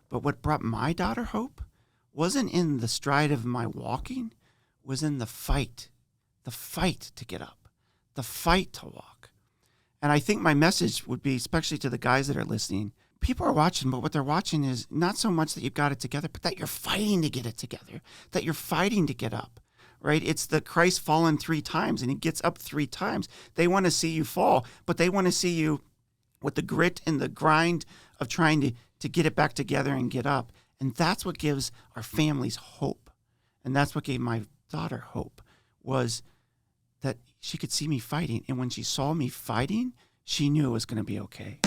But what brought my daughter hope wasn't in the stride of my walking, was in the fight to get up, the fight to walk. And I think my message would be, especially to the guys that are listening, people are watching, but what they're watching is not so much that you've got it together, but that you're fighting to get it together, that you're fighting to get up, right? It's the Christ fallen 3 times, and he gets up 3 times. They want to see you fall, but they want to see you with the grit and the grind of trying to get it back together and get up. And that's what gives our families hope. And that's what gave my daughter hope, was that she could see me fighting. And when she saw me fighting, she knew it was going to be okay.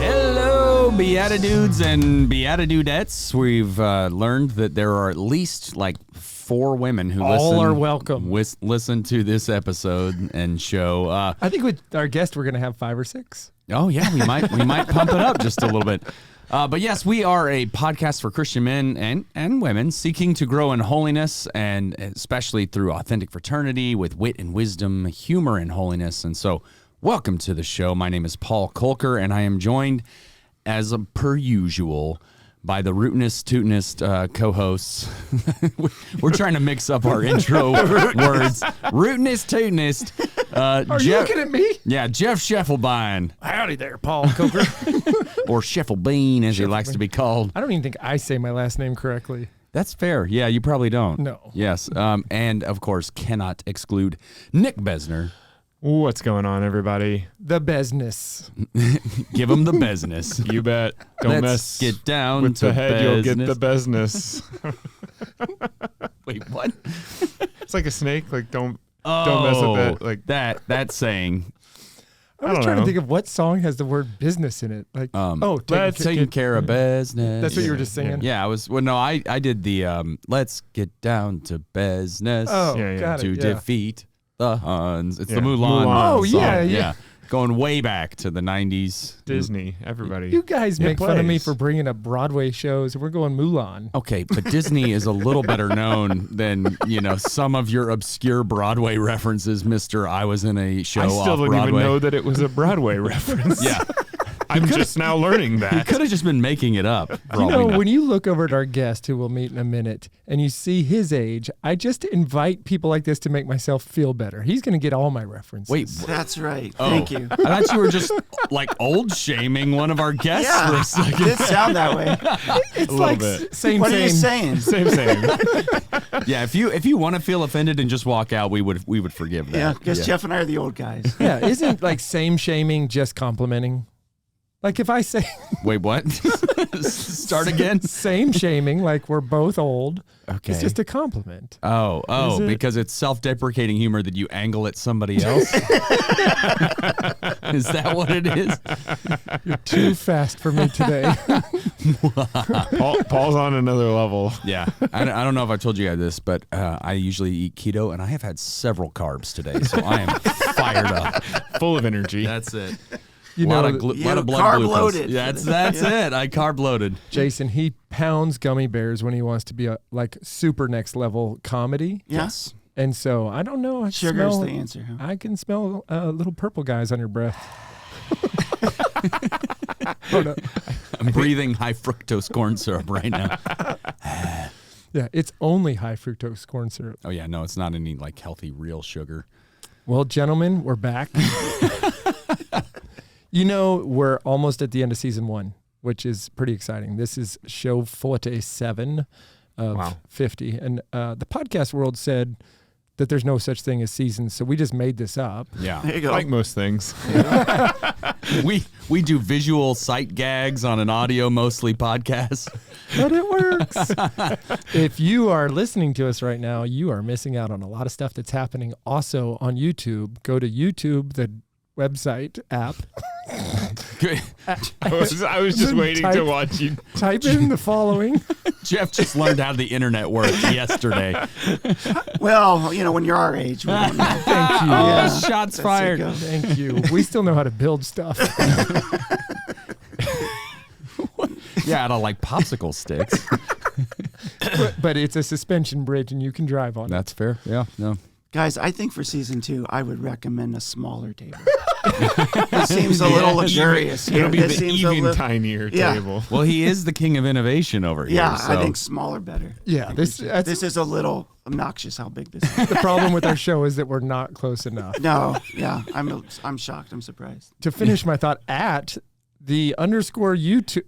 Hello, Beatitudes and Beatitudettes. We've learned that there are at least like 4 women who all are welcome. Listen to this episode and show. I think with our guest, we're going to have 5 or 6. Oh yeah, we might pump it up just a little bit. But yes, we are a podcast for Christian men and women seeking to grow in holiness, and especially through authentic fraternity with wit and wisdom, humor and holiness. And so, welcome to the show. My name is Paul Kolker, and I am joined, as per usual, by the rootinest, tootinest co-hosts. We're trying to mix up our intro words. Rootinest, tootinest. Are you looking at me? Yeah, Jeff Scheffelbein. Howdy there, Paul Coker. Or Scheffelbein, as he likes to be called. I don't even think I say my last name correctly. That's fair. Yeah, you probably don't. No. Yes. And, of course, cannot exclude Nick Besner. What's going on, everybody? The business. Give him the business. You bet. Don't Let's mess get down with to the head. business. You'll get the business. Wait, what? It's like a snake. Like don't mess with it. Like that saying. I was trying to think of what song has the word business in it. Like, let's take care of business. That's what you were just singing. Yeah, I did the let's get down to business. Oh, yeah. got to it. Yeah. defeat the Huns. It's the Yeah. Mulan. Mulan Oh, song. yeah. Going way back to the 90s. Disney. Everybody. You guys make fun of me plays. for bringing up Broadway shows. We're going Mulan. Okay, but Disney is a little better known than, some of your obscure Broadway references, Mr. I was in a show I off still don't Broadway. even know that it was a Broadway reference. Yeah. I'm just now learning He that. could have just been making it up. for all we know. When you look over at our guest, who we'll meet in a minute, and you see his age, I just invite people like this to make myself feel better. He's going to get all my references. Wait, That's right. Thank you. I thought you were just like old shaming one of our guests for a It second. did sound that way. It's a like little bit. same. What are you saying? Same. Yeah, if you want to feel offended and just walk out, we would forgive that. Yeah, because Jeff and I are the old guys. Yeah, isn't like same shaming just complimenting? Like if I say Wait, what? Start again? same shaming, like we're both old, Okay. it's just a compliment. Oh, Is it? because it's self-deprecating humor that you angle at somebody else? Is that what it is? You're too fast for me today. Paul's on another level. Yeah. I don't know if I told you guys this, but I usually eat keto, and I have had several carbs today, so I am fired up. Full of energy. That's it. You lot know, of blood carb glucose. loaded. That's it. I carb loaded. Jason, he pounds gummy bears when he wants to be a like super next level comedy. Yes. And so I don't know. Sugar's the answer. Huh? I can smell little purple guys on your breath. Oh, no. I'm breathing high fructose corn syrup right now. Yeah, it's only high fructose corn syrup. Oh yeah, no, it's not any like healthy real sugar. Well, gentlemen, we're back. We're almost at the end of season 1, which is pretty exciting. This is show 47 of 50. And the podcast world said that there's no such thing as seasons, so we just made this up. Yeah. There you go. Like most things. We do visual sight gags on an audio mostly podcast. But it works. If you are listening to us right now, you are missing out on a lot of stuff that's happening also on YouTube. Go to YouTube, the website app. Good. I was just waiting to watch you. Type in the following. Jeff just learned how the internet works yesterday. Well, when you're our age. We don't know. Thank you. Oh, Yeah. shots That's fired. it, go. Thank you. We still know how to build stuff. Yeah, out of like popsicle sticks. but it's a suspension bridge and you can drive on it. That's fair. Yeah. No. Guys, I think for season 2, I would recommend a smaller table. It seems a little luxurious. It'll be This the seems a even li- tinier Yeah. table. Well, he is the king of innovation over here. Yeah, so. I think smaller better. Yeah, This this is a little obnoxious how big this is. the problem with our show is that we're not close enough. No, yeah, I'm shocked. I'm surprised. To finish my thought, at the _ YouTube.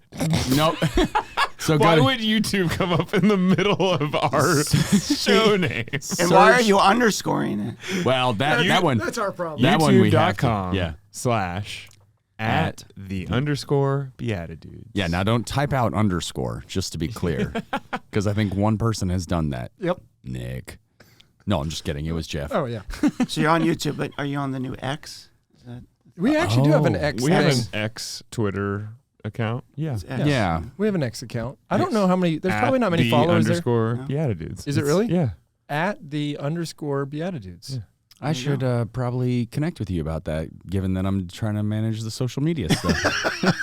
Nope. So Why go would YouTube come up in the middle of our show name? And why are you underscoring it? Well, that one. That's our problem. That one we have to- YouTube.com yeah. /at the _ Beatitudes. Yeah, now don't type out _ just to be clear. Because I think one person has done that. Yep. Nick. No, I'm just kidding. It was Jeff. Oh, yeah. So you're on YouTube, but are you on the new X? Is that We actually do have an Oh. X We have thing. an X Twitter account. Yeah. it's X? Yeah. We have an X account. I don't know how many. There's probably not many followers there. _ No. Beatitudes. Is it really? Yeah. At the _ Beatitudes. Yeah. I should probably connect with you about that, given that I'm trying to manage the social media stuff.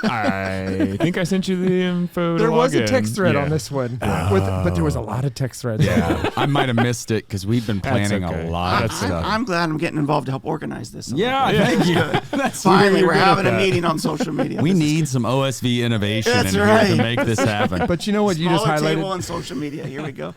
I think I sent you the info. There to was log a text in. thread Yeah. on this one, but there was a lot of text threads. Yeah, I might have missed it because we've been That's planning okay. a lot of That's stuff. I'm glad I'm getting involved to help organize this. Yeah, thank you. That's Finally, you're we're good at having a that. meeting on social media. We This is need some OSV innovation That's in here right. to make this happen. But you know what you just smaller table highlighted? on social media. Here we go.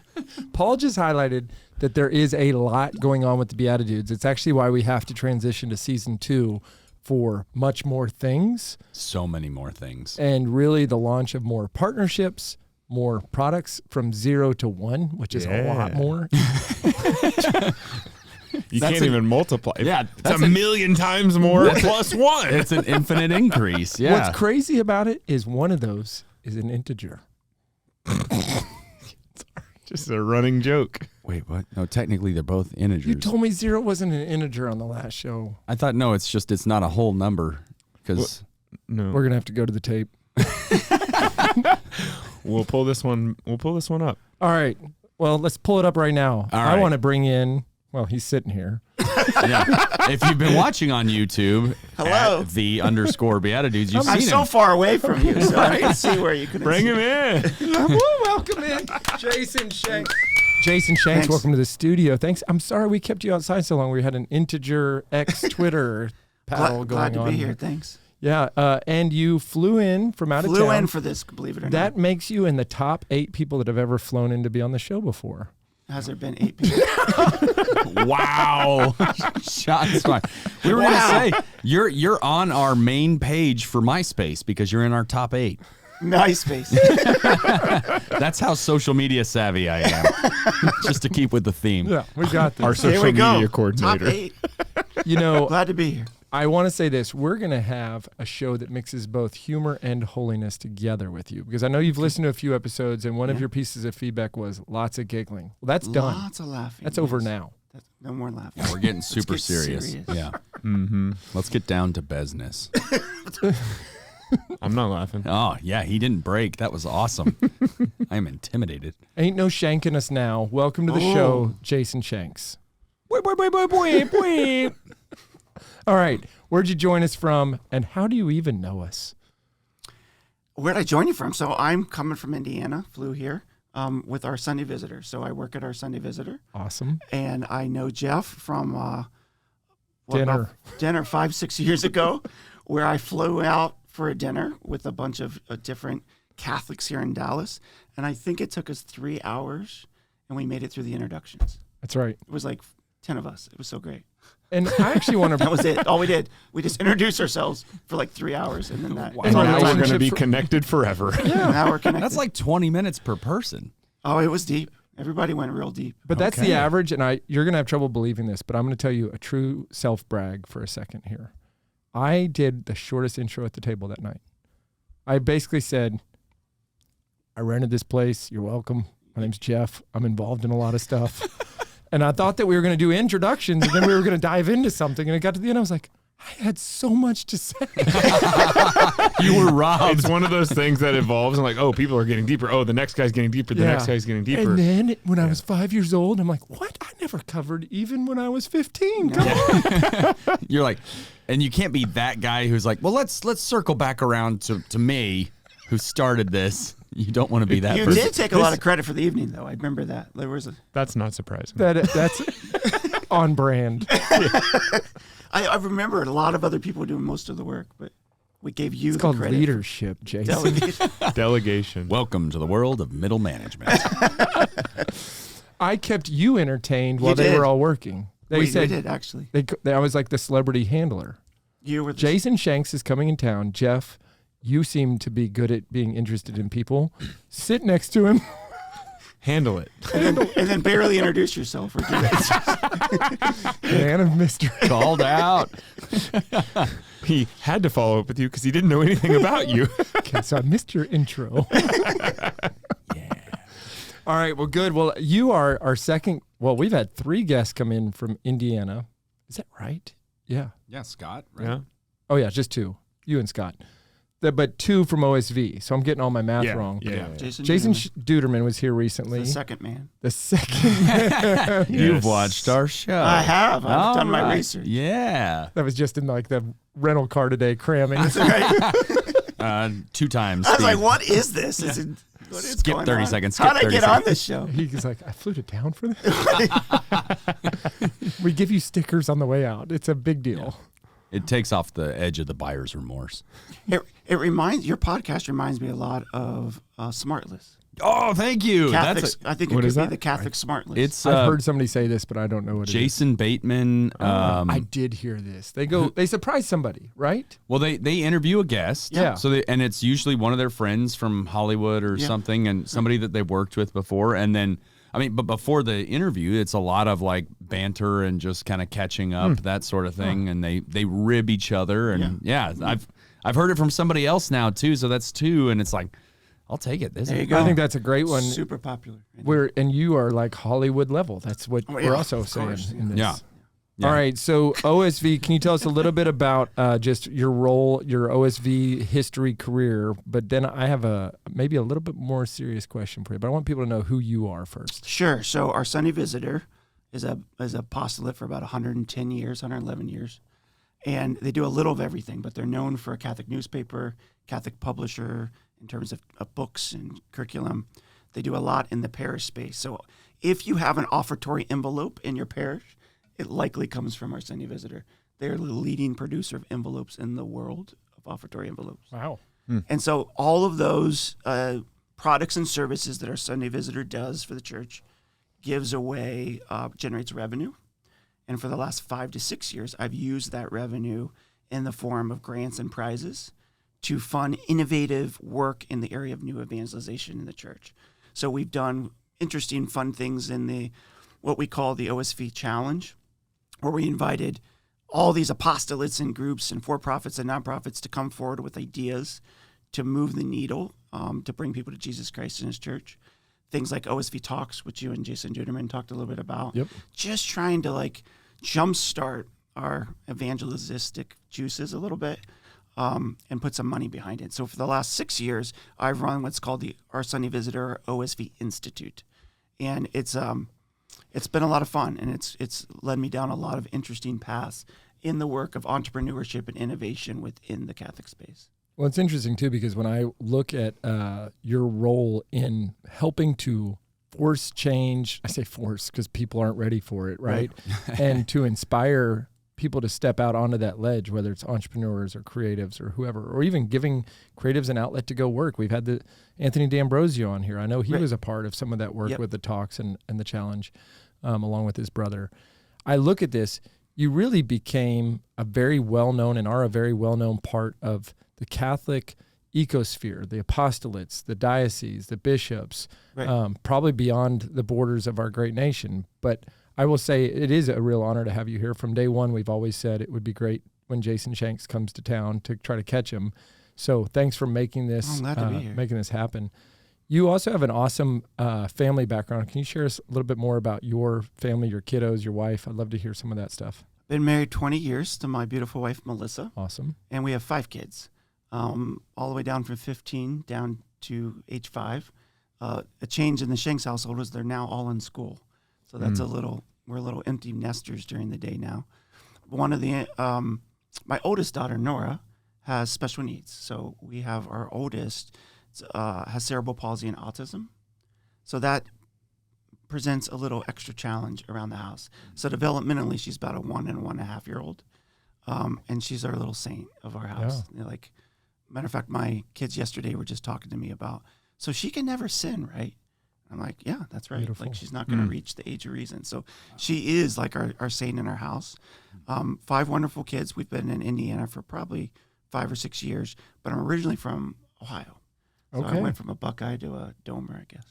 Paul just highlighted that there is a lot going on with the Beatitudes. It's actually why we have to transition to season 2 for much more things So many more things. and really the launch of more partnerships, more products from 0 to 1, which is a lot Yeah. more. You That's can't a- even multiply. Yeah, It's that's a million times more plus 1. It's an infinite increase. Yeah. What's crazy about it is one of those is an integer. Just a running joke. Wait, what? No, technically they're both integers. You told me 0 wasn't an integer on the last show. I thought no, it's not a whole number because No. We're gonna have to go to the tape. We'll pull this one up. All right. Well, let's pull it up right now. All I right. want to bring in. Well, he's sitting here. yeah. If you've been watching on YouTube, Hello. at the _ Beatitudes, you've I'm seen so him. far away from you, so I can see where you could Bring him in. Welcome in, Jason Shanks. Jason Shanks, Thanks. welcome to the studio. Thanks. I'm sorry we kept you outside so long. We had an integer X Twitter paddle Glad going to on. be here. Thanks. Yeah, and you flew in from out of Flew town. in for this, believe it or That not. makes you in the top 8 people that have ever flown in to be on the show before. Has there been 8 people? Wow. Shots fired. We were Wow. gonna say you're on our main page for MySpace because you're in our top 8. MySpace. That's how social media savvy I am. Just to keep with the theme. Yeah, we got this. Our Here social we go. media Top coordinator. 8. You know, Glad to be here. I want to say this. We're going to have a show that mixes both humor and holiness together with you because I know you've listened to a few episodes and one of your pieces of feedback was lots of giggling. Well, that's done. Lots of laughing. That's over yes. now. No more laughing. We're getting super get serious. serious. Yeah. Mm-hmm. Let's get down to business. I'm not laughing. Oh, yeah, he didn't break. That was awesome. I am intimidated. Ain't no shanking us now. Welcome to the Oh. show, Jason Shanks. All right. Where'd you join us from and how do you even know us? Where'd I join you from? So I'm coming from Indiana, flew here with our Sunday Visitor. So I work at our Sunday Visitor. Awesome. And I know Jeff from Dinner. Dinner 5-6 years ago, where I flew out for a dinner with a bunch of different Catholics here in Dallas. And I think it took us 3 hours and we made it through the introductions. That's right. It was like 10 of us. It was so great. And I actually want That to. was it. All we did. We just introduced ourselves for like 3 hours. And then that. Wow. and And Now we're going to be relationships- connected forever. now we're connected. That's like 20 minutes per person. Oh, it was deep. Everybody went real deep. But that's Okay. the average, and you're going to have trouble believing this, but I'm going to tell you a true self-brag for a second here. I did the shortest intro at the table that night. I basically said, I rented this place. You're welcome. My name's Jeff. I'm involved in a lot of stuff. And I thought that we were going to do introductions, and then we were going to dive into something. And it got to the end, I was like, I had so much to say. You were robbed. It's one of those things that evolves and like, oh, people are getting deeper. Oh, the next guy's getting deeper. The Yeah. next guy's getting deeper. And then when I was 5 years old, I'm like, what? I never covered even when I was 15. Come on. You're like, and you can't be that guy who's like, well, let's circle back around to me who started this. You don't want to be that You person. did take a lot of credit for the evening, though. I remember that. There was a. That's not surprising. That's On brand. I remember a lot of other people doing most of the work, but we gave you It's the called credit. leadership, Jason. Delegation. Delegation. Welcome to the world of middle management. I kept you entertained while You they did. were all working. They we said did, actually. I was like the celebrity handler. You were the Jason Shanks is coming in town. Jeff, you seem to be good at being interested in people. Sit next to him. Handle it. and then barely introduce yourself. Or give it. Man of mystery. Called out. He had to follow up with you because he didn't know anything about you. Okay, so I missed your intro. All right, well, good. Well, you are our second. Well, we've had 3 guests come in from Indiana. Is that right? Yeah. Yeah, Scott. Right? Yeah. Oh, yeah, just 2. You and Scott. But 2 from OSV. So I'm getting all my math wrong. Yeah. Jason Duderman was here recently. the second man. The second. You've watched our show. I have. I've All done my right. research. Yeah. That was just in like the rental car today cramming. That's right. 2 times. I was like, speed. what is this? Is it, what is Skip going 30 on? seconds, skip How'd I 30 get on seconds. this show? He's like, I flew to town for this. We give you stickers on the way out. It's a big deal. It takes off the edge of the buyer's remorse. Your podcast reminds me a lot of Smartless. Oh, thank you. Catholics, I think it what could is be that? the Catholic Smartless. It's I've heard somebody say this, but I don't know what it is. Jason Bateman. I did hear this. They surprise somebody, right? Well, they interview a guest. Yeah. So and it's usually one of their friends from Hollywood or Yeah. something, and somebody that they've worked with before. And then, but before the interview, it's a lot of like banter and just kind of catching up, that sort of thing. And they rib each other. And I've heard it from somebody else now too. So that's 2, and it's like, I'll take it. There you go. I think that's a great one. Super popular. And you are like Hollywood level. That's what we're also of saying course. in this. Yeah. All right. So OSV, can you tell us a little bit about just your role, your OSV history career? But then I have maybe a little bit more serious question for you. But I want people to know who you are first. Sure. So our Sunday Visitor is a apostolate for about 110 years, 111 years. And they do a little of everything, but they're known for a Catholic newspaper, Catholic publisher in terms of books and curriculum. They do a lot in the parish space. So if you have an offertory envelope in your parish, it likely comes from our Sunday Visitor. They're the leading producer of envelopes in the world, of offertory envelopes. Wow. And so all of those products and services that our Sunday Visitor does for the church gives away, generates revenue. And for the last 5 to 6 years, I've used that revenue in the form of grants and prizes to fund innovative work in the area of new evangelization in the church. So we've done interesting, fun things in what we call the OSV Challenge, where we invited all these apostolates and groups and for-profits and nonprofits to come forward with ideas to move the needle, to bring people to Jesus Christ in his church. Things like OSV Talks, which you and Jason Duderman talked a little bit about. Yep. Just trying to jumpstart our evangelistic juices a little bit, and put some money behind it. So for the last 6 years, I've run what's called our Sunday Visitor OSV Institute, and it's been a lot of fun, and it's led me down a lot of interesting paths in the work of entrepreneurship and innovation within the Catholic space. Well, it's interesting too, because when I look at your role in helping to force change, I say force because people aren't ready for it, right? And to inspire people to step out onto that ledge, whether it's entrepreneurs or creatives or whoever, or even giving creatives an outlet to go work. We've had the Anthony D'Ambrosio on here. I know he was a part of some of that work with the talks and the challenge, along with his brother. I look at this, you really became a very well-known and are a very well-known part of the Catholic ecosphere, the apostolates, the dioceses, the bishops, probably beyond the borders of our great nation. But I will say it is a real honor to have you here. From day one, we've always said it would be great when Jason Shanks comes to town to try to catch him. So thanks for making this happen. You also have an awesome family background. Can you share us a little bit more about your family, your kiddos, your wife? I'd love to hear some of that stuff. Been married 20 years to my beautiful wife, Melissa. Awesome. And we have 5 kids, all the way down from 15 down to age 5. A change in the Shanks household was they're now all in school. So that's we're a little empty nesters during the day now. One of my oldest daughter, Nora, has special needs. So we have our oldest has cerebral palsy and autism. So that presents a little extra challenge around the house. So developmentally, she's about a 1 and 1.5 year old. And she's our little saint of our house. Yeah. Like, matter of fact, my kids yesterday were just talking to me about, so she can never sin, right? I'm like, yeah, that's right. Beautiful. Like, she's not going to reach the age of reason. So she is like our saint in our house. 5 wonderful kids. We've been in Indiana for probably 5 or 6 years, but I'm originally from Ohio. So I went from a Buckeye to a Domer, I guess.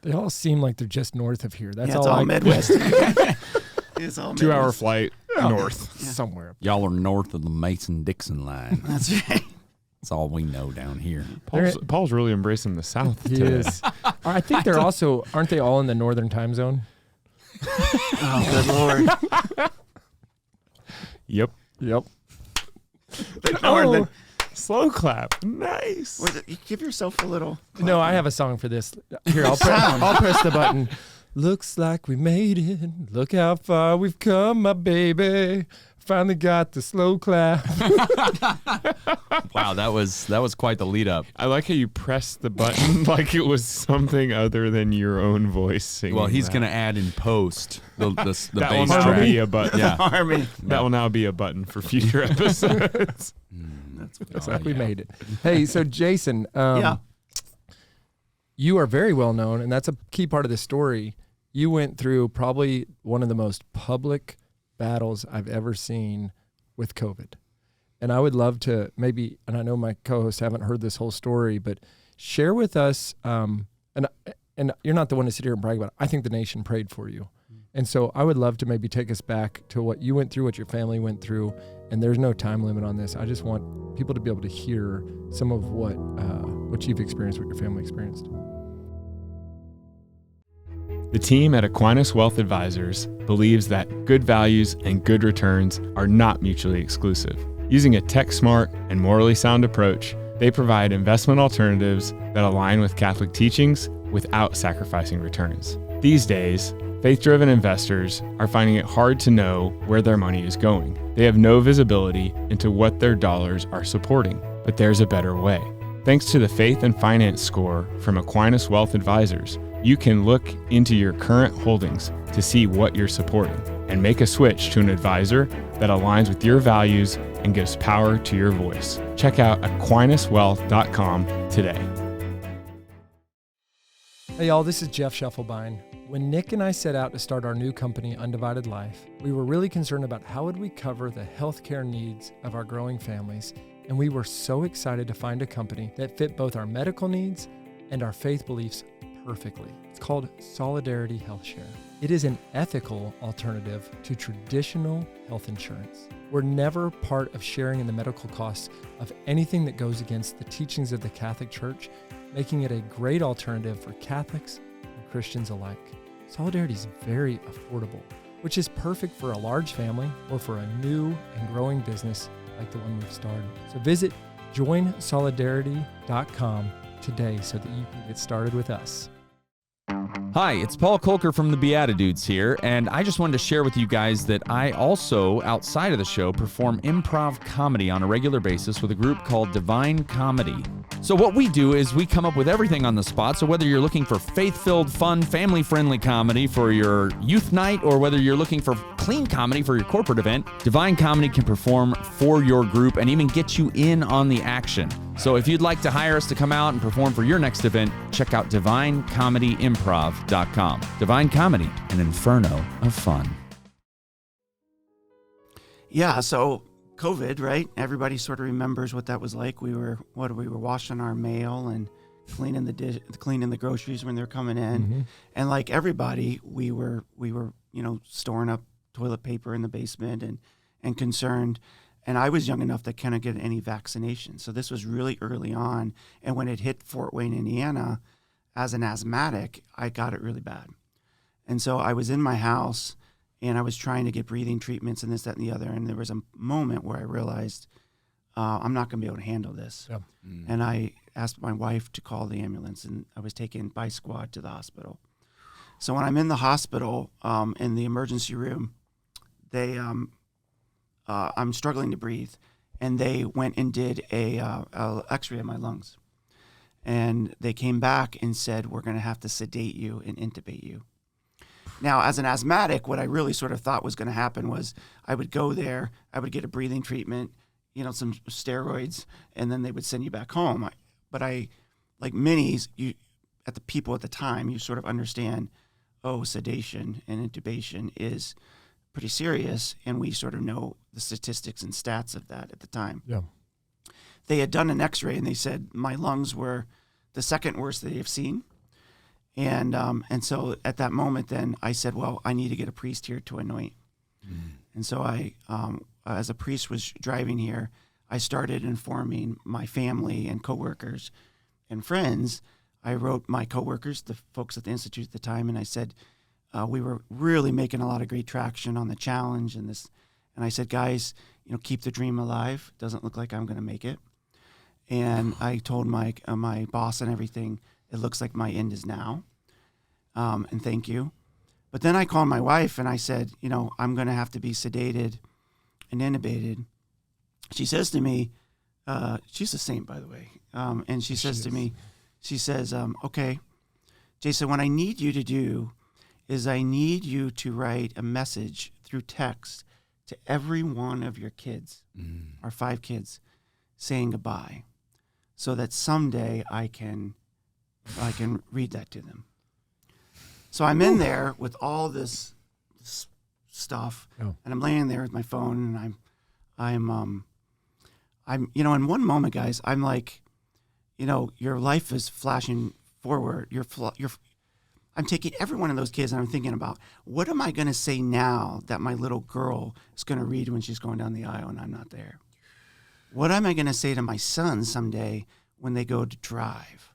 They all seem like they're just north of here. That's It's all Midwest. It's all 2 hour Midwest. flight north. somewhere. Y'all are north of the Mason-Dixon line. That's right. That's all we know down here. Paul's really embracing the South He today. is. I think they're also, aren't they all in the northern time zone? Oh, good Lord. Yep. The northern. Slow clap. Nice. You give yourself a little. No, I have a song for this. Here, I'll press the button. Looks like we made it. Look how far we've come, my baby. Finally got the slow clap. Wow, that was quite the lead up. I like how you pressed the button like it was something other than your own voice singing. Well, he's that. going to add in post the that bass will now track. be a button. Yeah. Harmony. That will now be a button for future episodes. Looks like we made it. Hey, so Jason, Yeah. you are very well known, and that's a key part of the story. You went through probably one of the most public battles I've ever seen with COVID. And I would love to maybe, and I know my co-hosts haven't heard this whole story, but share with us, and you're not the one to sit here and brag about it. I think the nation prayed for you. And so I would love to maybe take us back to what you went through, what your family went through, and there's no time limit on this. I just want people to be able to hear some of what you've experienced, what your family experienced. The team at Aquinas Wealth Advisors believes that good values and good returns are not mutually exclusive. Using a tech-smart and morally sound approach, they provide investment alternatives that align with Catholic teachings without sacrificing returns. These days, faith-driven investors are finding it hard to know where their money is going. They have no visibility into what their dollars are supporting, but there's a better way. Thanks to the Faith and Finance Score from Aquinas Wealth Advisors, you can look into your current holdings to see what you're supporting and make a switch to an advisor that aligns with your values and gives power to your voice. Check out AquinasWealth.com today. Hey y'all, this is Jeff Schuffelbein. When Nick and I set out to start our new company, Undivided Life, we were really concerned about how would we cover the healthcare needs of our growing families, and we were so excited to find a company that fit both our medical needs and our faith beliefs perfectly. It's called Solidarity Health Share. It is an ethical alternative to traditional health insurance. We're never part of sharing in the medical costs of anything that goes against the teachings of the Catholic Church, making it a great alternative for Catholics and Christians alike. Solidarity is very affordable, which is perfect for a large family or for a new and growing business like the one we've started. So visit joinsolidarity.com today so that you can get started with us. Hi, it's Paul Kolker from the Beatitudes here, and I just wanted to share with you guys that I also, outside of the show, perform improv comedy on a regular basis with a group called Divine Comedy. So what we do is we come up with everything on the spot, so whether you're looking for faith-filled, fun, family-friendly comedy for your youth night, or whether you're looking for clean comedy for your corporate event, Divine Comedy can perform for your group and even get you in on the action. So if you'd like to hire us to come out and perform for your next event, check out DivineComedyImprov.com. Divine Comedy, an inferno of fun. Yeah, so COVID, right? Everybody sort of remembers what that was like. We were washing our mail and cleaning the groceries when they're coming in, Mm-hmm. and like everybody, we were storing up toilet paper in the basement and concerned. And I was young enough to kind of get any vaccination. So this was really early on. And when it hit Fort Wayne, Indiana, as an asthmatic, I got it really bad. And so I was in my house and I was trying to get breathing treatments and this, that, and the other. And there was a moment where I realized I'm not going to be able to handle this. Yep. And I asked my wife to call the ambulance, and I was taken by squad to the hospital. So when I'm in the hospital, in the emergency room, they... I'm struggling to breathe, and they went and did a X-ray of my lungs, And they came back and said, we're going to have to sedate you and intubate you. Now, as an asthmatic, what I really sort of thought was going to happen was I would go there, I would get a breathing treatment, some steroids, and then they would send you back home. But like minis, at the people at the time, you sort of understand, sedation and intubation is pretty serious, and we sort of know the statistics and stats of that at the time. Yeah. They had done an x-ray, and they said my lungs were the second worst that they've seen. And so at that moment, then I said, well, I need to get a priest here to anoint. And so I, as a priest was driving here, I started informing my family and coworkers and friends. I wrote my coworkers, the folks at the Institute at the time, and I said, we were really making a lot of great traction on the challenge and this. And I said, guys, keep the dream alive. Doesn't look like I'm going to make it. And I told my boss and everything, it looks like my end is now. And thank you. But then I called my wife and I said, I'm going to have to be sedated and intubated. She says to me, she's a saint, by the way. And she says to me, okay, Jason, what I need you to do is I need you to write a message through text to every one of your kids, our 5 kids, saying goodbye, so that someday I can read that to them. So I'm in there with all this stuff, and I'm laying there with my phone, and I'm in one moment, guys, I'm like, your life is flashing forward. I'm taking every one of those kids and I'm thinking about, what am I going to say now that my little girl is going to read when she's going down the aisle and I'm not there? What am I going to say to my son someday when they go to drive?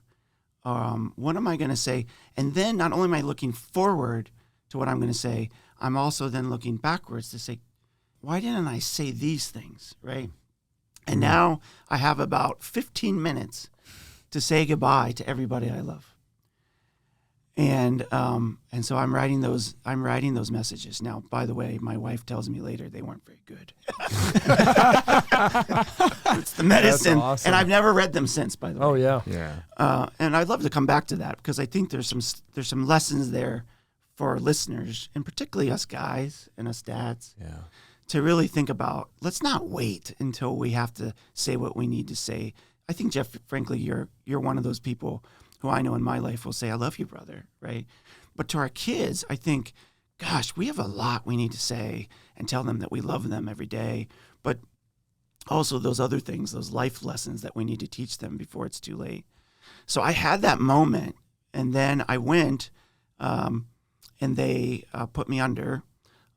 What am I going to say? And then not only am I looking forward to what I'm going to say, I'm also then looking backwards to say, why didn't I say these things, right? And now I have about 15 minutes to say goodbye to everybody I love. And so I'm writing those messages. Now, by the way, my wife tells me later they weren't very good. It's the medicine. That's awesome. And I've never read them since, by the way. Oh yeah. Yeah. And I'd love to come back to that because I think there's some lessons there for our listeners, and particularly us guys and us dads. Yeah. To really think about, let's not wait until we have to say what we need to say. I think, Jeff, frankly, you're one of those people who I know in my life will say, I love you, brother, right? But to our kids, I think, gosh, we have a lot we need to say and tell them that we love them every day. But also those other things, those life lessons that we need to teach them before it's too late. So I had that moment, and then I went, and they put me under.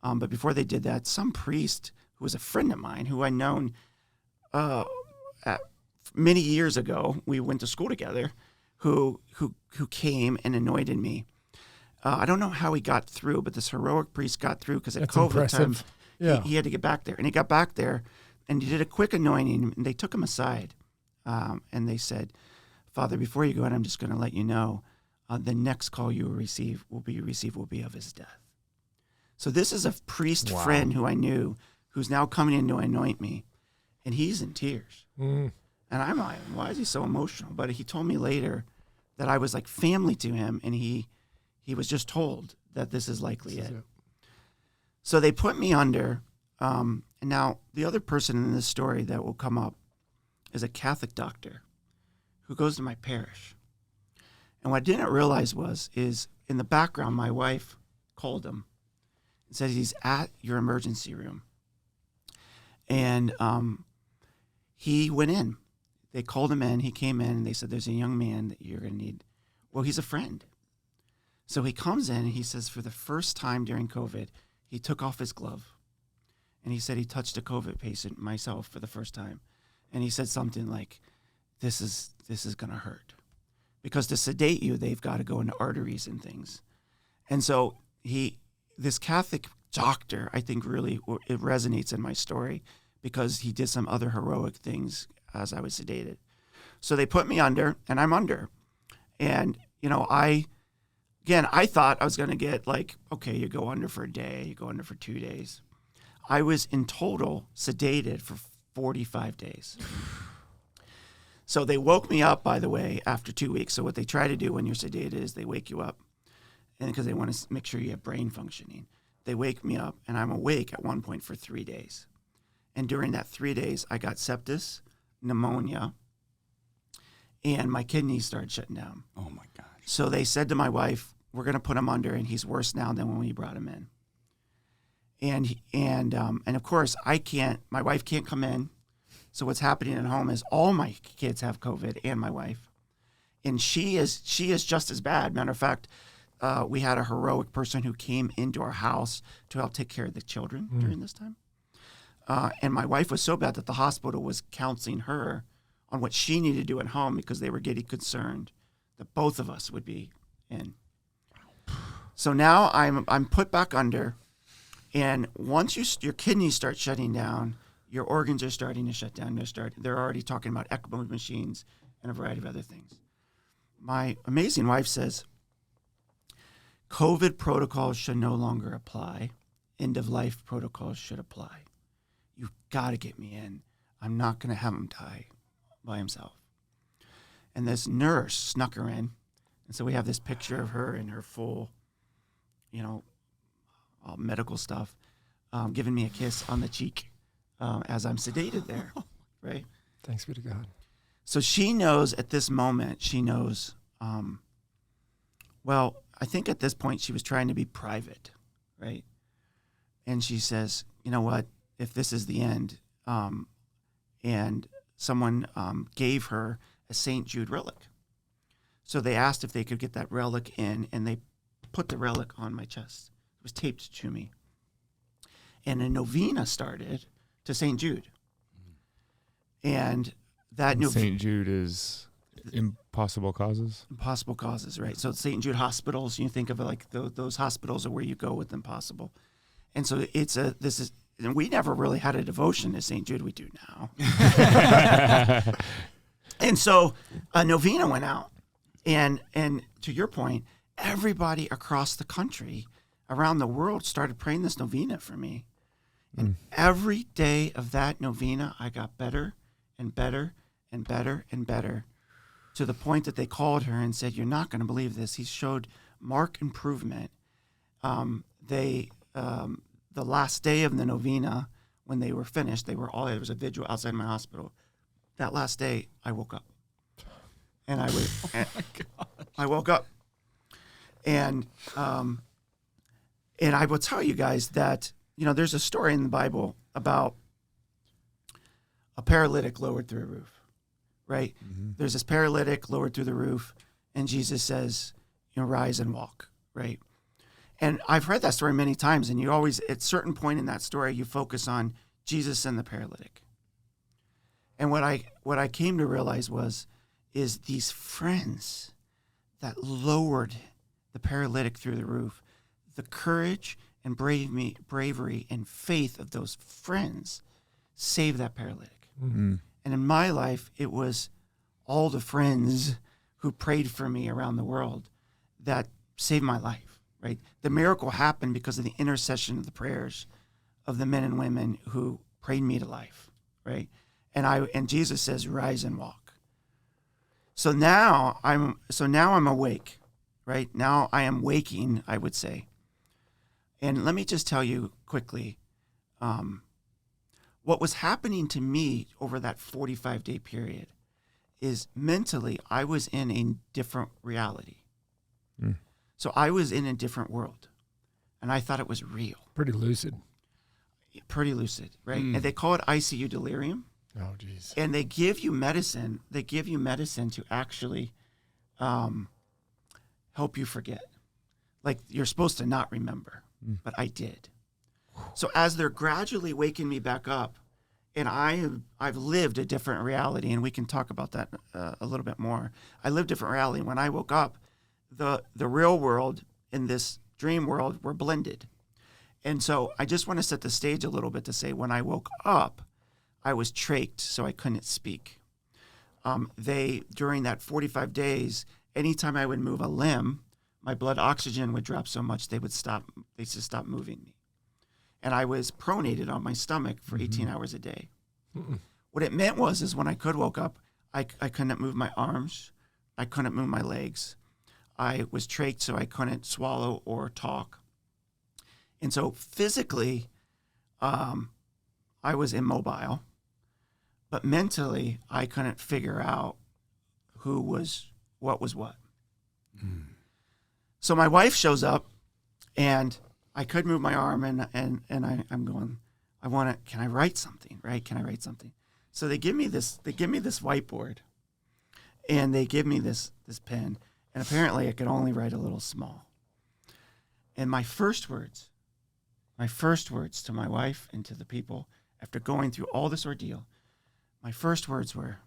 But before they did that, some priest who was a friend of mine, who I'd known many years ago, we went to school together, who came and anointed me. I don't know how he got through, but this heroic priest got through because at COVID impressive. time, he had to get back there. And he got back there, and he did a quick anointing, and they took him aside. And they said, Father, before you go in, I'm just going to let you know, the next call you will receive will be of his death. So this is a priest friend who I knew, who's now coming in to anoint me, and he's in tears. And I'm like, why is he so emotional? But he told me later that I was like family to him, and he was just told that this is likely it. So they put me under, and now the other person in this story that will come up is a Catholic doctor who goes to my parish. And what I didn't realize is in the background, my wife called him and said he's at your emergency room. And he went in. They called him in. He came in, and they said, there's a young man that you're going to need. Well, he's a friend. So he comes in, and he says for the first time during COVID, he took off his glove. And he said he touched a COVID patient, myself, for the first time. And he said something like, this is going to hurt. Because to sedate you, they've got to go into arteries and things. And so this Catholic doctor, I think really it resonates in my story because he did some other heroic things as I was sedated. So they put me under, and I'm under. And, I thought I was going to get like, okay, you go under for a day, you go under for 2 days. I was in total sedated for 45 days. So they woke me up, by the way, after 2 weeks. So what they try to do when you're sedated is they wake you up, and because they want to make sure you have brain functioning. They wake me up, and I'm awake at one point for 3 days. And during that 3 days, I got sepsis, pneumonia, and my kidneys started shutting down. Oh, my gosh. So they said to my wife, we're going to put him under, and he's worse now than when we brought him in. And of course, my wife can't come in. So what's happening at home is all my kids have COVID and my wife. And she is just as bad. Matter of fact, we had a heroic person who came into our house to help take care of the children during this time. And my wife was so bad that the hospital was counseling her on what she needed to do at home because they were getting concerned that both of us would be in. So now I'm put back under, and once your kidneys start shutting down, your organs are starting to shut down. They're already talking about ECMO machines and a variety of other things. My amazing wife says, COVID protocols should no longer apply. End-of-life protocols should apply. You've got to get me in. I'm not going to have him die by himself. And this nurse snuck her in. And so we have this picture of her in her full, all medical stuff, giving me a kiss on the cheek as I'm sedated there, right? Thanks be to God. So she knows at this moment, I think at this point she was trying to be private, right? And she says, you know what, if this is the end, and someone gave her a St. Jude relic. So they asked if they could get that relic in, and they put the relic on my chest. It was taped to me. And a novena started to St. Jude. And that St. Jude is impossible causes? Impossible causes, right. So St. Jude hospitals, you think of it like those hospitals are where you go with impossible. And so and we never really had a devotion to St. Jude. We do now. And so a novena went out. And to your point, everybody across the country, around the world, started praying this novena for me. And every day of that novena, I got better and better and better and better, to the point that they called her and said, "You're not going to believe this. He showed marked improvement." The last day of the novena, when they were finished, there was a vigil outside my hospital. That last day, I woke up. And I woke up. And I will tell you guys that, there's a story in the Bible about a paralytic lowered through a roof, right? Mm-hmm. There's this paralytic lowered through the roof, and Jesus says, rise and walk, right? And I've read that story many times, and you always, at a certain point in that story, you focus on Jesus and the paralytic. And what I came to realize is these friends that lowered the paralytic through the roof, the courage and bravery and faith of those friends saved that paralytic. Mm-hmm. And in my life, it was all the friends who prayed for me around the world that saved my life. Right, the miracle happened because of the intercession of the prayers of the men and women who prayed me to life. Right, and Jesus says, "Rise and walk." So now I'm awake. Right now I am waking, I would say. And let me just tell you quickly, what was happening to me over that 45-day period is mentally I was in a different reality. Mm. So I was in a different world, and I thought it was real. Pretty lucid, right? And they call it ICU delirium. Oh, geez. And they give you medicine. They give you medicine to actually help you forget. Like, you're supposed to not remember, but I did. So as they're gradually waking me back up, and I've lived a different reality, and we can talk about that a little bit more. I lived a different reality. When I woke up, the real world and this dream world were blended. And so I just want to set the stage a little bit to say, when I woke up, I was trached, so I couldn't speak. During that 45 days, anytime I would move a limb, my blood oxygen would drop so much they just stop moving me. And I was pronated on my stomach for 18 hours a day. Mm-mm. What it meant is when I could woke up, I couldn't move my arms. I couldn't move my legs. I was trached, so I couldn't swallow or talk. And so physically, I was immobile, but mentally, I couldn't figure out what was what. Mm. So my wife shows up, and I could move my arm, and I'm going, can I write something, right? Can I write something? So they give me this whiteboard, and they give me this pen, and apparently I could only write a little small. And my first words to my wife and to the people, after going through all this ordeal, my first words were,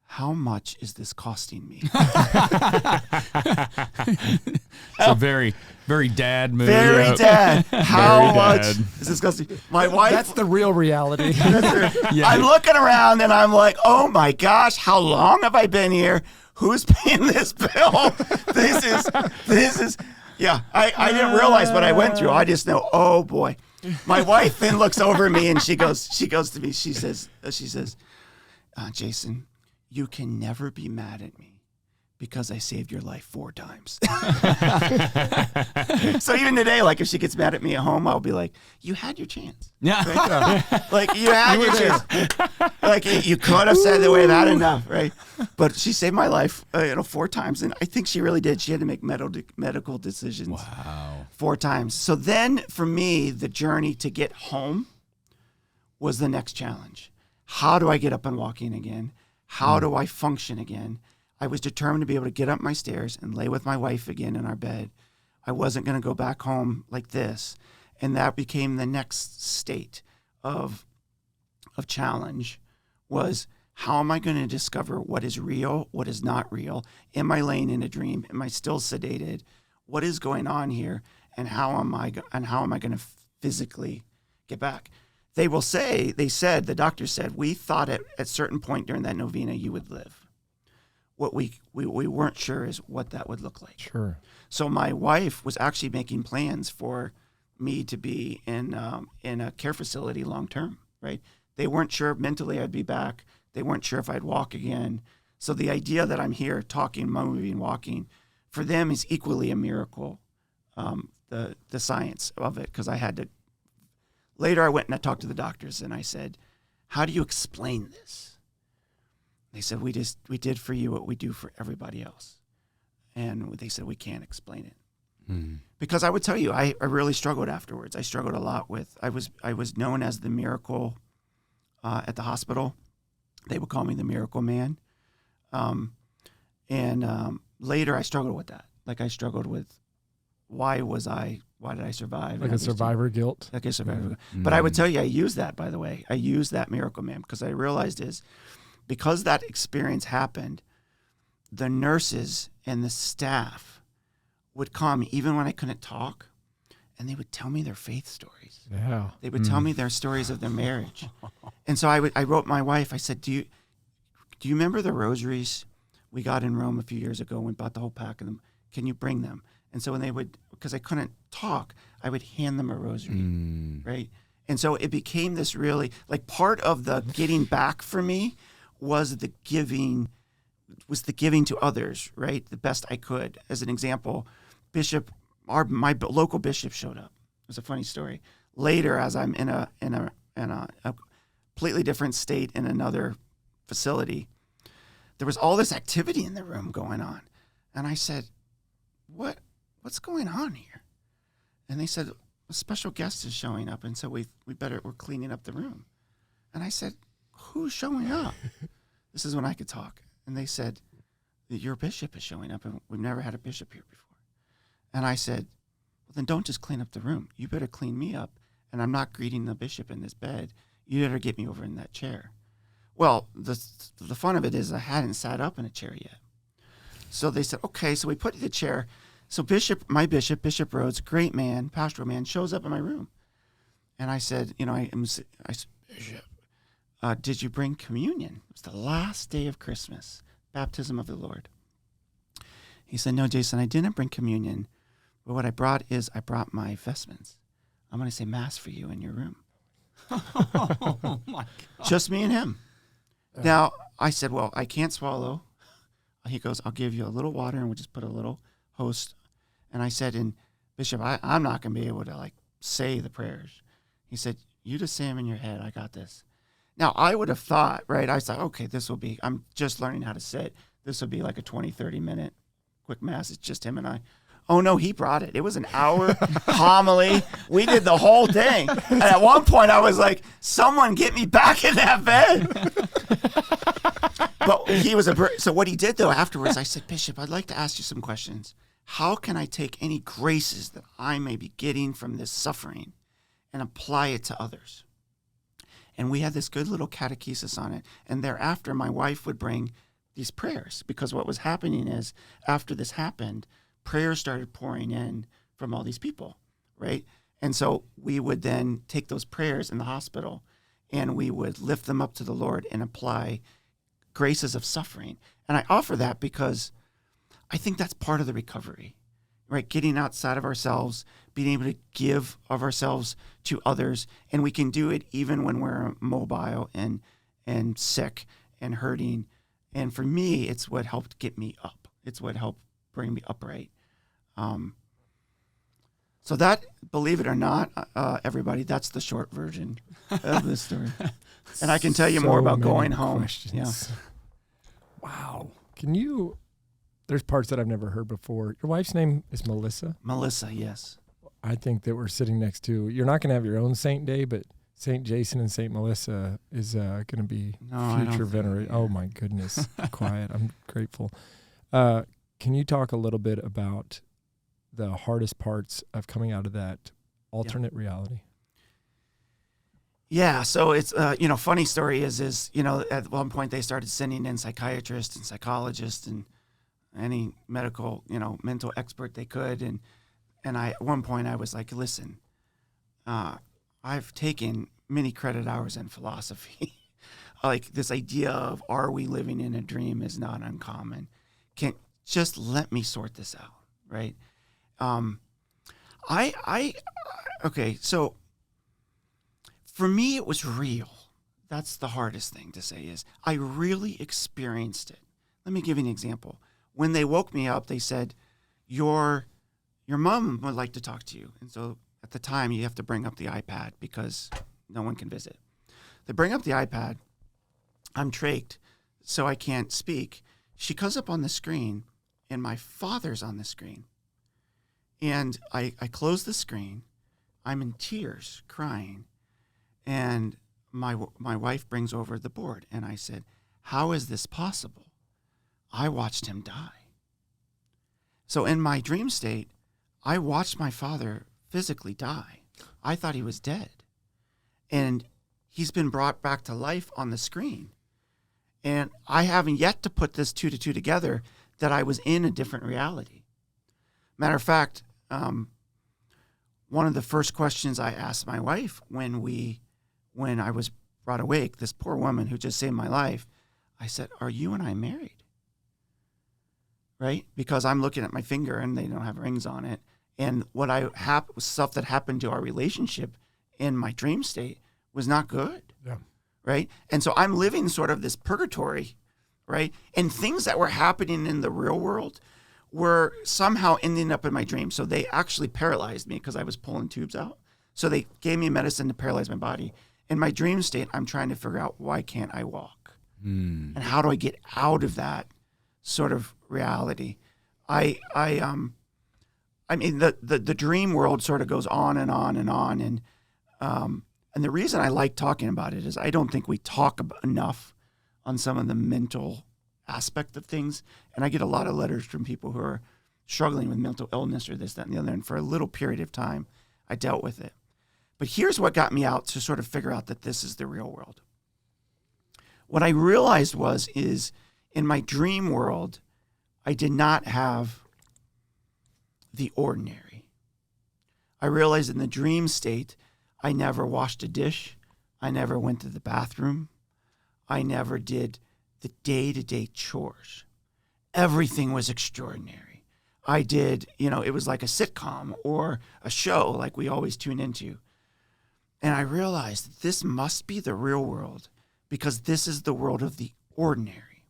how much is this costing me? It's a very, very dad move. Very dad. How Very much dad. is this costing me? My wife. That's the real reality. Yeah. I'm looking around and I'm like, oh my gosh, how long have I been here? Who's paying this bill? This is. Yeah, I didn't realize what I went through. I just know, oh boy. My wife then looks over at me and she goes to me. She says, Jason, you can never be mad at me because I saved your life 4 times. So even today, like if she gets mad at me at home, I'll be like, you had your chance. Yeah. Right? Like you had your chance. Like you could have said the way that enough, right? But she saved my life, 4 times. And I think she really did. She had to make medical decisions. Wow. 4 times. So then for me, the journey to get home was the next challenge. How do I get up and walking again? How do I function again? I was determined to be able to get up my stairs and lay with my wife again in our bed. I wasn't going to go back home like this. And that became the next state of challenge was, how am I going to discover what is real, what is not real? Am I laying in a dream? Am I still sedated? What is going on here? And how am I going to physically get back? The doctor said, we thought at a certain point during that novena you would live. What we weren't sure is what that would look like. Sure. So my wife was actually making plans for me to be in a care facility long term, right? They weren't sure mentally I'd be back. They weren't sure if I'd walk again. So the idea that I'm here talking, moving, walking, for them is equally a miracle, the science of it, because I had to. Later, I went and I talked to the doctors, and I said, how do you explain this? They said, we did for you what we do for everybody else. And they said, we can't explain it. Mm. Because I would tell you, I really struggled afterwards. I struggled a lot with, I was known as the miracle at the hospital. They would call me the miracle man. Later, I struggled with that. Like I struggled with, why did I survive? Like a survivor guilt. Like a survivor guilt. But I would tell you, I use that, by the way. I use that miracle man because I realized because that experience happened, the nurses and the staff would come even when I couldn't talk, and they would tell me their faith stories. Yeah. They would tell me their stories of their marriage. And so I wrote my wife, I said, do you remember the rosaries we got in Rome a few years ago? We bought the whole pack of them. Can you bring them? And so when they would, because I couldn't talk, I would hand them a rosary, right? And so it became this really, like part of the getting back for me was the giving to others, right? The best I could. As an example, my local bishop showed up. It was a funny story. Later, as I'm in a completely different state in another facility, there was all this activity in the room going on. And I said, what's going on here? And they said, a special guest is showing up, and so we're cleaning up the room. And I said, who's showing up? This is when I could talk. And they said, your bishop is showing up, and we've never had a bishop here before. And I said, well, then don't just clean up the room. You better clean me up, and I'm not greeting the bishop in this bed. You better get me over in that chair. Well, the fun of it is I hadn't sat up in a chair yet. So they said, okay, so we put the chair. So Bishop Rhodes, great man, pastoral man, shows up in my room. And I said, Bishop, did you bring communion? It was the last day of Christmas, baptism of the Lord. He said, no, Jason, I didn't bring communion, but what I brought my vestments. I'm going to say mass for you in your room. Oh, my God. Just me and him. Now, I said, well, I can't swallow. He goes, I'll give you a little water, and we'll just put a little host. And I said, and Bishop, I'm not going to be able to like say the prayers. He said, you just say them in your head. I got this. Now, I would have thought, right, I thought, okay, I'm just learning how to sit. This will be like a 20, 30-minute quick mass. It's just him and I. Oh, no, he brought it. It was an hour homily. We did the whole thing. And at one point, I was like, someone get me back in that bed. But he was so what he did, though, afterwards, I said, Bishop, I'd like to ask you some questions. How can I take any graces that I may be getting from this suffering and apply it to others? And we had this good little catechesis on it. And thereafter, my wife would bring these prayers, because what was happening is after this happened, prayers started pouring in from all these people, right? And so we would then take those prayers in the hospital and we would lift them up to the Lord and apply graces of suffering. And I offer that because I think that's part of the recovery, right? Getting outside of ourselves, being able to give of ourselves to others. And we can do it even when we're mobile and sick and hurting. And for me, it's what helped get me up. It's what helped bring me upright. So that, believe it or not, everybody, that's the short version of this story. And I can tell you more about going home. Questions. Yeah. Wow. There's parts that I've never heard before. Your wife's name is Melissa? Melissa, yes. I think that we're sitting next to, you're not going to have your own saint day, but St. Jason and St. Melissa is going to be future venerated. Oh, my goodness. Quiet. I'm grateful. Can you talk a little bit about the hardest parts of coming out of that alternate reality? Yeah, so it's, funny story is, at one point they started sending in psychiatrists and psychologists and any medical, mental expert they could. And at one point I was like, listen, I've taken many credit hours in philosophy. Like this idea of, are we living in a dream is not uncommon. Can't just let me sort this out. Right. Okay. So for me, it was real. That's the hardest thing to say is I really experienced it. Let me give you an example. When they woke me up, they said, your mom would like to talk to you. And so at the time you have to bring up the iPad because no one can visit. They bring up the iPad. I'm trached, so I can't speak. She comes up on the screen and my father's on the screen. And I close the screen. I'm in tears, crying. And my wife brings over the board. And I said, how is this possible? I watched him die. So in my dream state, I watched my father physically die. I thought he was dead. And he's been brought back to life on the screen. And I haven't yet to put this 2 to 2 together that I was in a different reality. Matter of fact, one of the first questions I asked my wife when I was brought awake, this poor woman who just saved my life, I said, are you and I married? Right? Because I'm looking at my finger and they don't have rings on it. And what stuff that happened to our relationship in my dream state was not good. Yeah. Right? And so I'm living sort of this purgatory, right? And things that were happening in the real world were somehow ending up in my dream. So they actually paralyzed me because I was pulling tubes out. So they gave me medicine to paralyze my body. In my dream state, I'm trying to figure out, why can't I walk? And how do I get out of that sort of reality? I mean, the dream world sort of goes on and on and on. And the reason I like talking about it is I don't think we talk enough on some of the mental aspect of things. And I get a lot of letters from people who are struggling with mental illness or this, that, and the other. And for a little period of time, I dealt with it. But here's what got me out to sort of figure out that this is the real world. What I realized is in my dream world, I did not have the ordinary. I realized in the dream state, I never washed a dish. I never went to the bathroom. I never did the day-to-day chores. Everything was extraordinary. I did, it was like a sitcom or a show like we always tune into. And I realized this must be the real world because this is the world of the ordinary.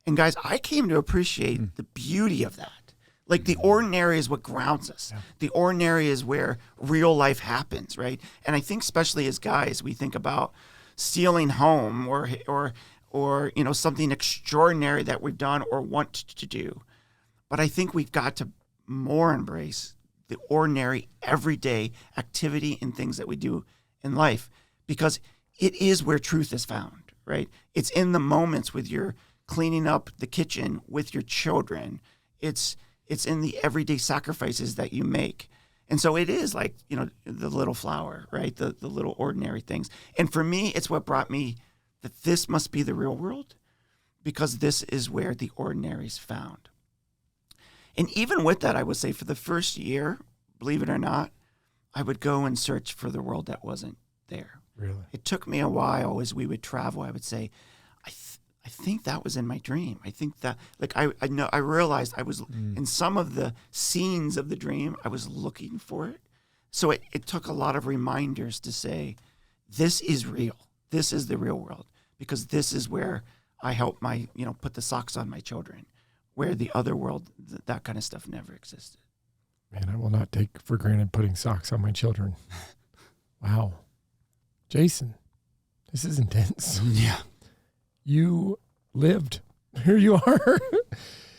And guys, I came to appreciate the beauty of that. Like the ordinary is what grounds us. Yeah. The ordinary is where real life happens, right? And I think especially as guys, we think about stealing home or something extraordinary that we've done or want to do. But I think we've got to more embrace the ordinary, everyday activity and things that we do in life, because it is where truth is found, right? It's in the moments with your cleaning up the kitchen with your children. It's in the everyday sacrifices that you make. And so it is like, the little flower, right? The little ordinary things. And for me, it's what brought me that this must be the real world, because this is where the ordinary is found. And even with that, I would say for the first year, believe it or not, I would go and search for the world that wasn't there. Really? It took me a while as we would travel. I would say, I think that was in my dream. I think that, I realized I was in some of the scenes of the dream, I was looking for it. So it took a lot of reminders to say, this is real. This is the real world, because this is where I help put the socks on my children, where the other world, that kind of stuff never existed. Man, I will not take for granted putting socks on my children. Wow. Jason, this is intense. Yeah. You lived. Here you are.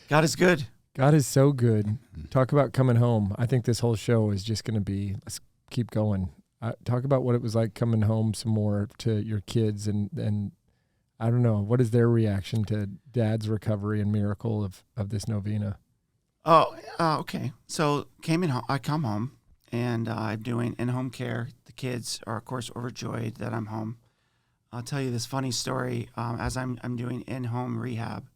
God is good. God is so good. Talk about coming home. I think this whole show is just going to be, let's keep going. Talk about what it was like coming home some more to your kids, and I don't know, what is their reaction to Dad's recovery and miracle of this novena? Oh, okay. So I come home, and I'm doing in-home care. The kids are, of course, overjoyed that I'm home. I'll tell you this funny story. As I'm doing in-home rehab,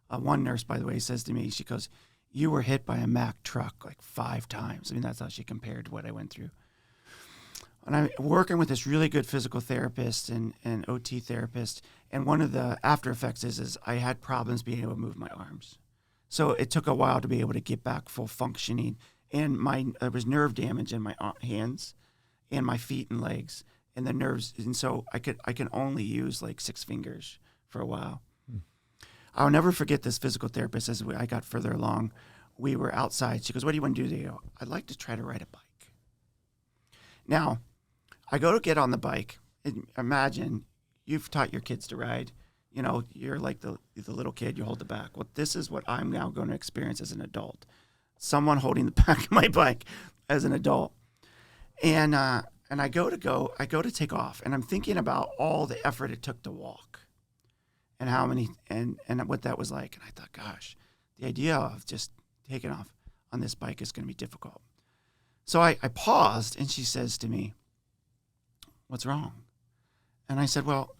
one nurse, by the way, says to me, she goes, "You were hit by a Mack truck like 5 times." I mean, that's how she compared to what I went through. And I'm working with this really good physical therapist and OT therapist, and one of the after effects is I had problems being able to move my arms. So it took a while to be able to get back full functioning, and there was nerve damage in my hands and my feet and legs. And the nerves, and so I can only use like 6 fingers for a while. I'll never forget this physical therapist. As I got further along, we were outside. She goes, "What do you want to do today?" I go, "I'd like to try to ride a bike." Now, I go to get on the bike. And imagine you've taught your kids to ride. You're like the little kid. You hold the back. Well, this is what I'm now going to experience as an adult. Someone holding the back of my bike as an adult, and I go to take off, and I'm thinking about all the effort it took to walk, and how many, and what that was like. And I thought, gosh, the idea of just taking off on this bike is going to be difficult. So I paused, and she says to me, "What's wrong?" And I said, "Well,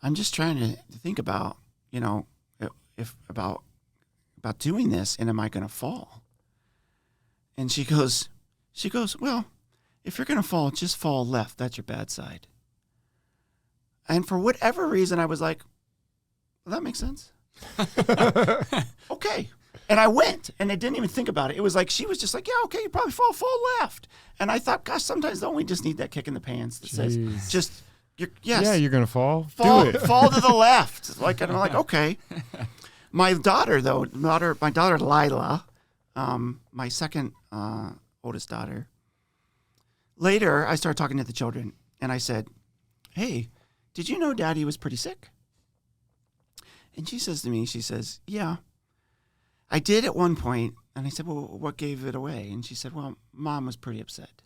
I'm just trying to think about, about doing this, and am I going to fall?" And she goes, "Well, if you're going to fall, just fall left. That's your bad side." And for whatever reason, I was like, well, that makes sense. Okay. And I went, and I didn't even think about it. It was like, she was just like, "Yeah, okay, you probably fall left." And I thought, gosh, sometimes don't we just need that kick in the pants that says, yeah, you're going to fall. Do it. Fall to the left. And I'm like, okay. My daughter, Lila, my second oldest daughter, later, I started talking to the children, and I said, "Hey, did you know Daddy was pretty sick?" And she says to me, "Yeah, I did at one point." And I said, "Well, what gave it away?" And she said, "Well, Mom was pretty upset."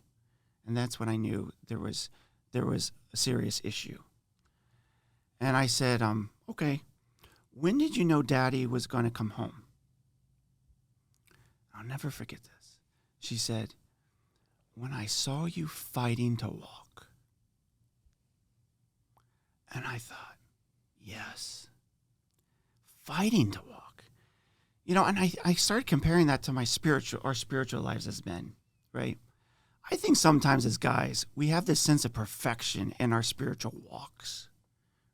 And that's when I knew there was a serious issue. And I said, "Okay, when did you know Daddy was going to come home?" I'll never forget this. She said, "When I saw you fighting to walk." And I thought, yes, fighting to walk. And I started comparing that to our spiritual lives as men, right? I think sometimes as guys, we have this sense of perfection in our spiritual walks,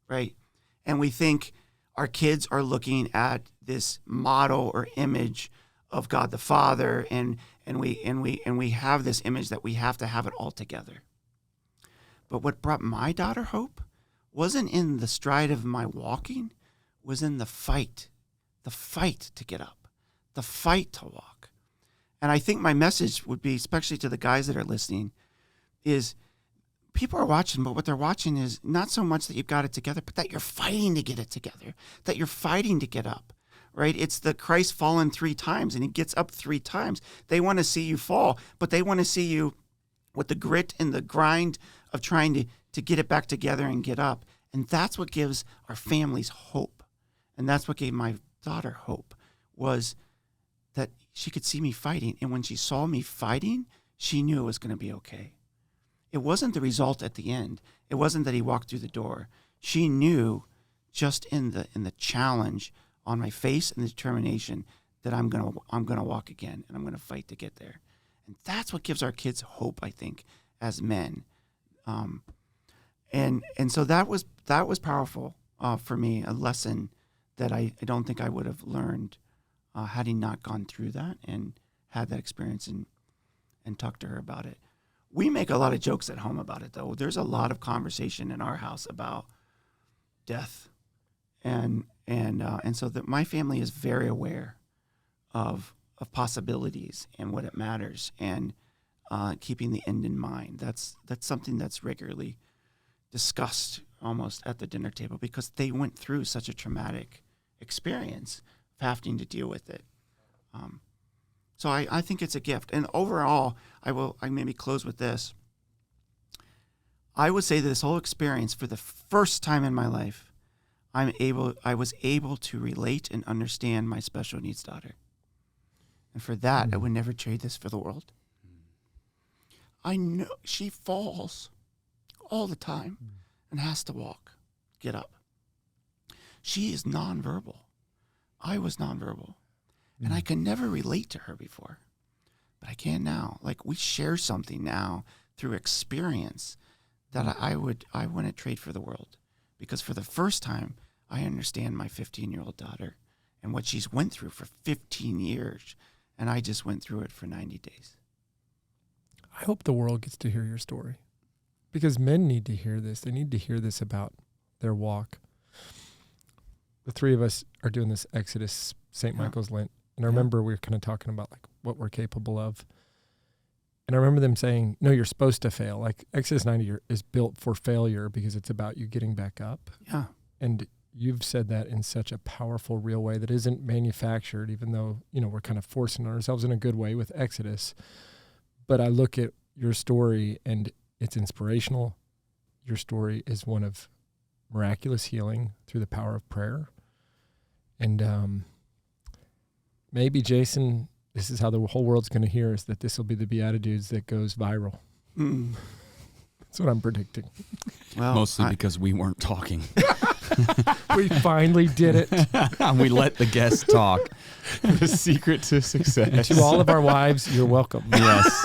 right? And we think our kids are looking at this model or image of God the Father, and we have this image that we have to have it all together. But what brought my daughter hope wasn't in the stride of my walking, was in the fight to get up, the fight to walk. And I think my message would be, especially to the guys that are listening, is people are watching, but what they're watching is not so much that you've got it together, but that you're fighting to get it together, that you're fighting to get up, right? It's the Christ fallen 3 times and he gets up 3 times. They want to see you fall, but they want to see you with the grit and the grind of trying to get it back together and get up. And that's what gives our families hope. And that's what gave my daughter hope, was that she could see me fighting. And when she saw me fighting, she knew it was going to be okay. It wasn't the result at the end. It wasn't that he walked through the door. She knew just in the challenge on my face and the determination that I'm gonna walk again and I'm gonna fight to get there. And that's what gives our kids hope, I think, as men. And so that was powerful for me, a lesson that I don't think I would have learned had he not gone through that and had that experience and talked to her about it. We make a lot of jokes at home about it, though. There's a lot of conversation in our house about death, and so that my family is very aware of possibilities and what it matters, and keeping the end in mind. That's something that's regularly discussed almost at the dinner table, because they went through such a traumatic experience of having to deal with it. So I think it's a gift. And overall, I maybe close with this. I would say that this whole experience, for the first time in my life, I was able to relate and understand my special needs daughter. And for that, I would never trade this for the world. I know she falls all the time and has to walk, get up. She is nonverbal. I was nonverbal. And I could never relate to her before, but I can now. Like, we share something now through experience that I wouldn't trade for the world, because for the first time, I understand my 15-year-old daughter and what she's went through for 15 years, and I just went through it for 90 days. I hope the world gets to hear your story, because men need to hear this. They need to hear this about their walk. The 3 of us are doing this Exodus St. Michael's Lent. And I remember we were kind of talking about like what we're capable of. And I remember them saying, no, you're supposed to fail. Like Exodus 90 is built for failure because it's about you getting back up. Yeah. And you've said that in such a powerful, real way that isn't manufactured, even though, we're kind of forcing ourselves in a good way with Exodus. But I look at your story and it's inspirational. Your story is one of miraculous healing through the power of prayer. And, maybe, Jason, this is how the whole world's going to hear, is that this will be the Beatitudes that goes viral. That's what I'm predicting. Well, mostly because we weren't talking. We finally did it. We let the guests talk. The secret to success. And to all of our wives, you're welcome. Yes.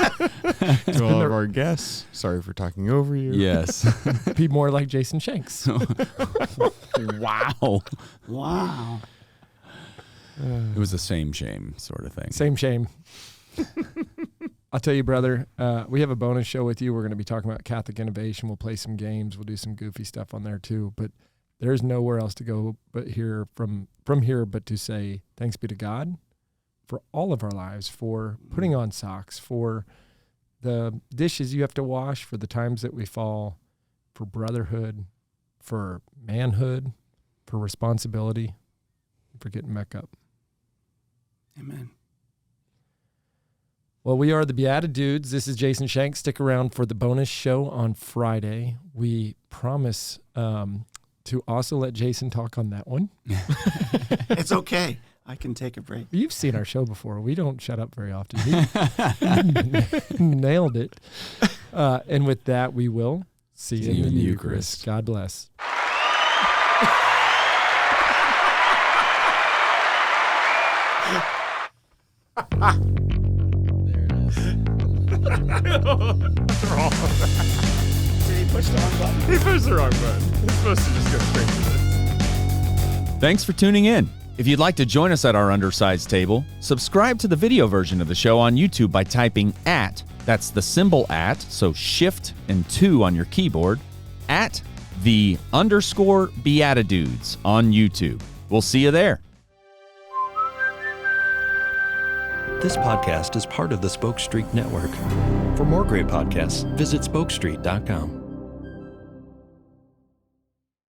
To all of our guests, sorry for talking over you. Yes. Be more like Jason Shanks. Wow. Wow. It was the same shame sort of thing. Same shame. I'll tell you, brother, we have a bonus show with you. We're going to be talking about Catholic innovation. We'll play some games. We'll do some goofy stuff on there too. But there's nowhere else to go but here from here but to say thanks be to God for all of our lives, for putting on socks, for the dishes you have to wash, for the times that we fall, for brotherhood, for manhood, for responsibility, for getting back up. Amen. Well, we are the Beatitudes. This is Jason Shanks. Stick around for the bonus show on Friday. We promise to also let Jason talk on that one. It's okay. I can take a break. You've seen our show before. We don't shut up very often. Nailed it. And with that, we will see you in the Eucharist. God bless. There it is. Did he push the wrong button? He pushed the wrong button. He's supposed to just go straight to this. Thanks for tuning in. If you'd like to join us at our undersized table, subscribe to the video version of the show on YouTube by typing @ that's the symbol @ so shift and 2 on your keyboard, @ the _Beatitudes on YouTube. We'll see you there. This podcast is part of the Spoke Street Network. For more great podcasts, visit spokestreet.com.